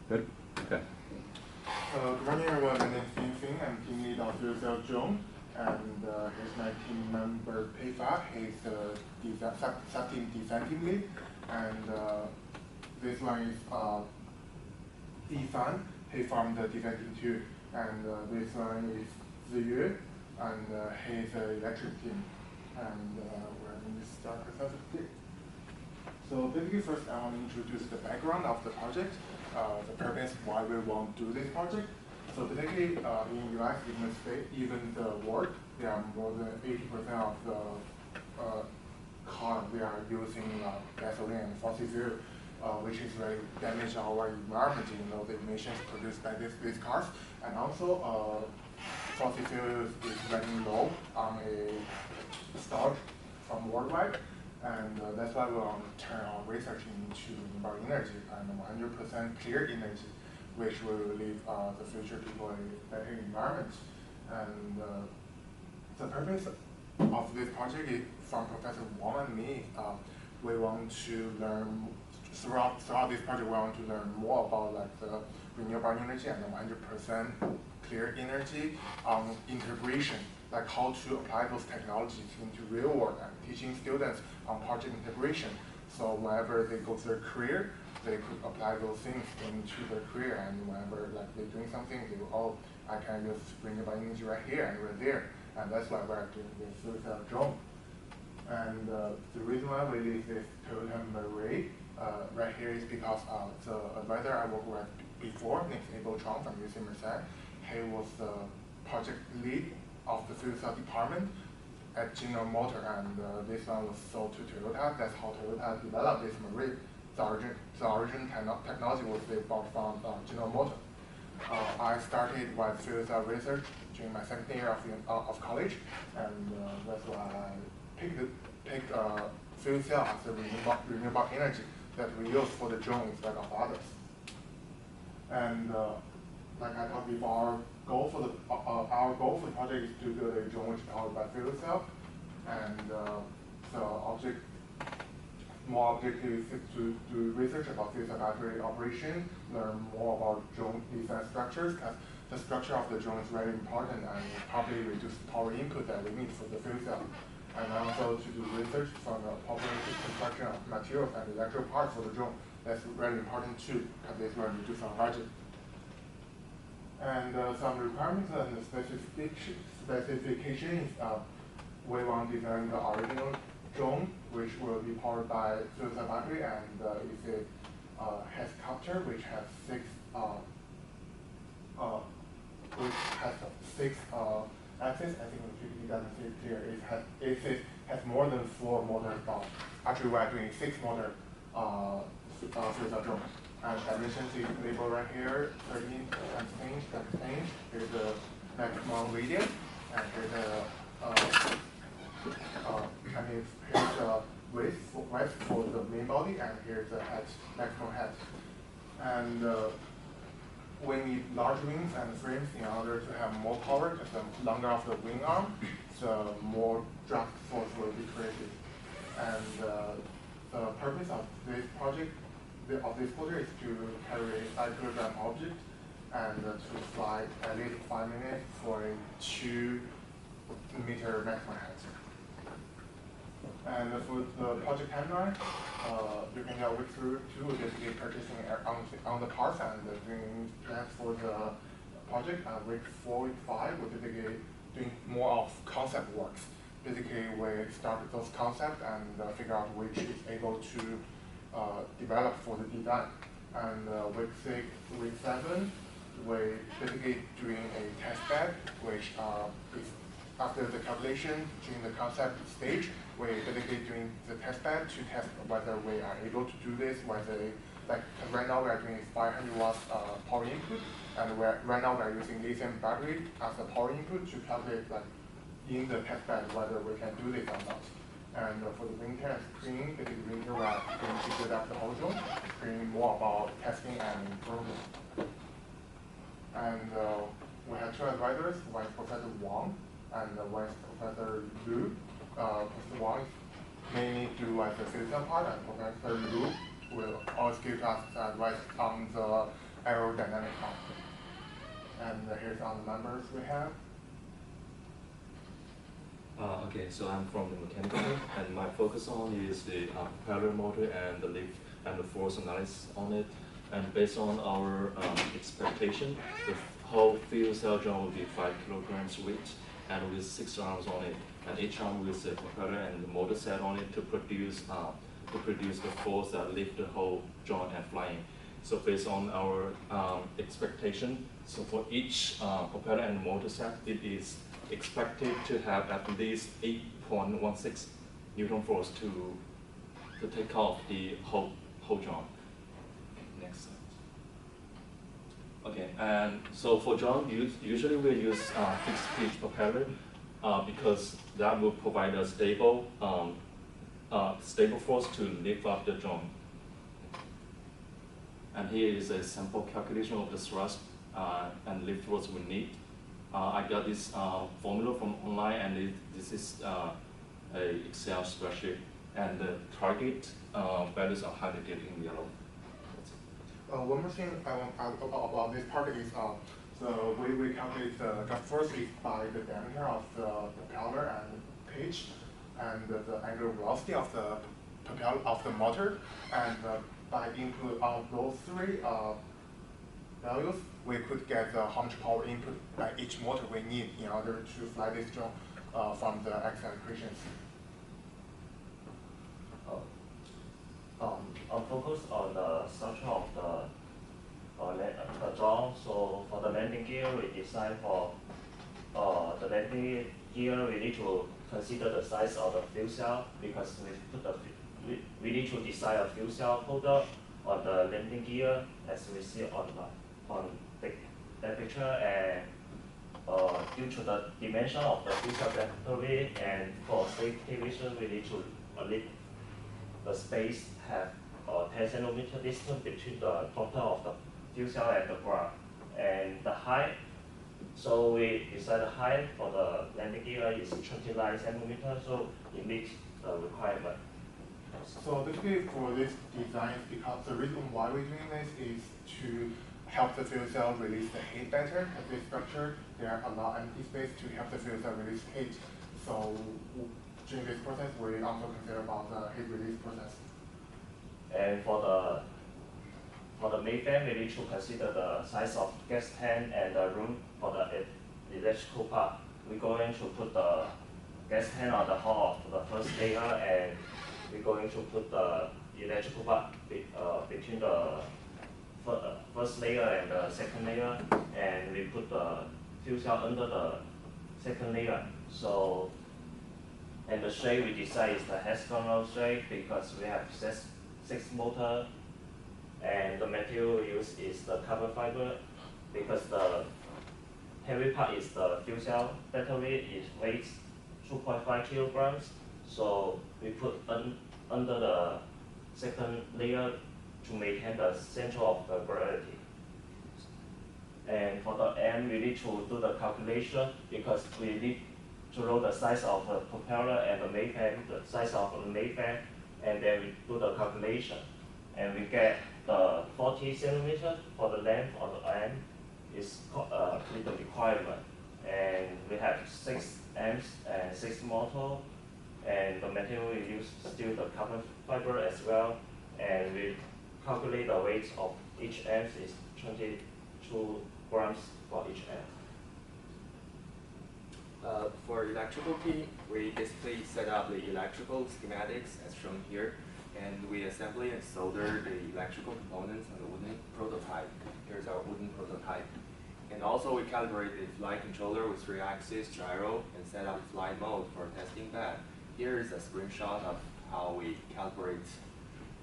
Good? Okay. Good morning, everyone. My name is Fing. I'm team lead of FuelCellDrone, and here's my team member Peifa. He's the sub-team design team lead, and this one is Yifan. He's from the design team too, and this one is Ziyu, and he's the electric team, and we're going to start the today. So basically, first I want to introduce the background of the project, the purpose why we want to do this project. So basically, in US, even the world, there are more than 80% of the cars we are using gasoline and fossil fuel, which is very damage our environment. The emissions produced by these cars, and also fossil fuel is running low on a stock from worldwide. And that's why we want to turn our research into renewable energy and 100% clear energy, which will leave the future people a better environment. And the purpose of this project is from Professor Wang and me. We want to learn, throughout this project, we want to learn more about the renewable energy and 100% clear energy integration, like how to apply those technologies into real world, and teaching students on project integration. So whenever they go to their career, they could apply those things into their career, and whenever they're doing something, they will, oh, I can use renewable energy right here and right there. And that's why we're doing this FuelCellDrone. And the reason why we leave this Toyota Marie right here is because the advisor I worked with before, named Abel Chong from UC Merced, he was the project lead of the fuel cell department at General Motors, and this one was sold to Toyota. That's how Toyota developed this Marie. The origin technology was they bought from General Motors. I started with fuel cell research during my second year of college, and that's why I picked fuel cell as a renewable energy that we use for the drone instead of others. And like I talked before, our goal for the project is to build a drone which is powered by fuel cell, and more objective is to do research about fuel cell battery operation, learn more about drone design structures, because the structure of the drone is very important and probably reduce power input that we need for the fuel cell. And also to do research from the populated construction of materials and electrical parts for the drone. That's very important too, because this will reduce our budget. And some requirements and specifications, we want to design the original drone, which will be powered by fuel cell battery, and it's a helicopter which has six axes. I think it doesn't say clear. It has more than 4 motors. Actually, we're doing 6 motor fuel cell drone. And dimensions is labeled right here, 13 times inch. Here's the maximum radius, and here's the width for the main body, and here's the head, maximum head. And we need large wings and frames in order to have more power, because the longer of the wing arm, the more drag force will be created. And the purpose of this project is to carry a 5 kilogram object and to fly at least 5 minutes for a 2-meter maximum height. And for the project timeline, you can go through to basically purchasing on the parts and doing plans for the project. Week 4, week 5, we're basically doing more of concept works. Basically, we start with those concepts and figure out which is able to develop for the design. And week 6, week 7, we're basically doing a test bed, which is after the calculation during the concept stage, we're basically doing the test bed to test whether we are able to do this, whether, right now we are doing 500 watts power input, and right now we are using lithium battery as a power input to calculate in the test bed whether we can do this or not. And for the wing test screening, basically we are going to build up the whole drone, screening more about testing and improvement. And we have 2 advisors, one is Professor Wang and one is Professor Liu. Professor Wang mainly do the fuel cell part, and Professor Liu will always give us advice on the aerodynamic output. And here's all the numbers we have. Okay, so I'm from the mechanical, and my focus on is the propeller motor and the lift and the force analysis on it. And based on our expectation, the whole fuel cell drone will be 5 kilograms weight and with 6 arms on it, and each arm with a propeller and the motor set on it to produce the force that lift the whole drone and flying. So based on our expectation, so for each propeller and motor set, it is expected to have at least 8.16 Newton force to take off the whole drone. Next slide. Okay, and so for drone, usually we use fixed pitch propeller because that will provide a stable force to lift up the drone. And here is a sample calculation of the thrust and lift force we need. I got this formula from online, and this is a Excel spreadsheet, and the target values are highlighted in yellow. One more thing I want to add about this part is, so we calculate the drop force is by the diameter of the propeller and pitch, and the angular velocity of the propeller of the motor, and by input of those three values, we could get how much power input by each motor we need in order to fly this drone from the Excel equations. I'll focus on the structure of the drone. So for the landing gear, we design for the landing gear. We need to consider the size of the fuel cell because we need to design a fuel cell holder on the landing gear as we see on the picture, and due to the dimension of the fuel cell battery and for safety reasons, we need to leave the space have 10 centimeter distance between the bottom of the fuel cell and the ground. And the height, so we decide the height for the landing gear is 29 centimeters, so it meets the requirement. So basically for this design, because the reason why we're doing this is to help the fuel cell release the heat better. At this structure, there are a lot of empty space to help the fuel cell release heat. So during this process, we also consider about the heat release process. And for the main fan, we need to consider the size of gas tank and the room for the electrical part. We're going to put the gas tank on the hull of the first layer, and we're going to put the electrical part between the first layer and the second layer, and we put the fuel cell under the second layer. So, and the shape we decide is the hexagonal shape because we have six motor, and the material used is the carbon fiber because the heavy part is the fuel cell battery. It weighs 2.5 kilograms. So we put under the second layer to maintain the center of the gravity. And for the end, we need to do the calculation because we need to know the size of the propeller and the main fan, the size of the main fan, and then we do the calculation. And we get the 40 centimeters for the length of the end is the requirement. And we have 6 amps and 6 motor, and the material we use still the carbon fiber as well. And we calculate the weight of each amp is 22 grams for each amp. For electrical key, we basically set up the electrical schematics as shown here, and we assemble and solder the electrical components on the wooden prototype. Here's our wooden prototype. And also we calibrate the flight controller with 3-axis gyro and set up flight mode for testing bed. Here is a screenshot of how we calibrate.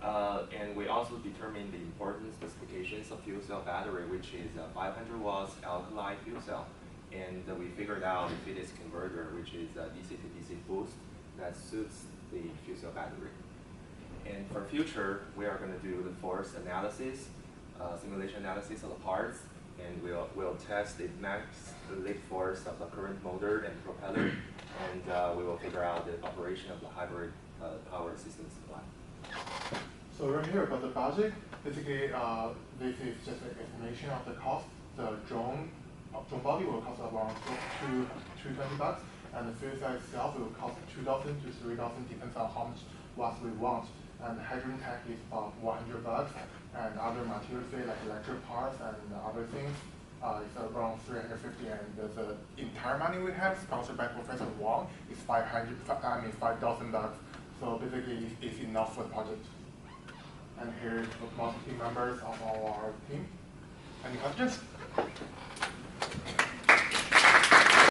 And we also determine the important specifications of fuel cell battery, which is a 500 watts alkali fuel cell. And we figured out the fitness converter, which is a DC to DC boost that suits the fuel cell battery. And for future, we are going to do the force analysis, simulation analysis of the parts, and we'll test the max lift force of the current motor and propeller, and we will figure out the operation of the hybrid power system supply. So right here about the budget, basically this is just an estimation of the cost. The drone body will cost around $220, and the fuel cell itself will cost $2,000 to $3,000, depends on how much watts we want. And the hydrogen tank is about $100, and other material fee like electric parts and other things is around $350. And the entire money we have, sponsored by Professor Wang, is $5,000. So basically, it's enough for the project. And here's the most team members of our team. Any questions?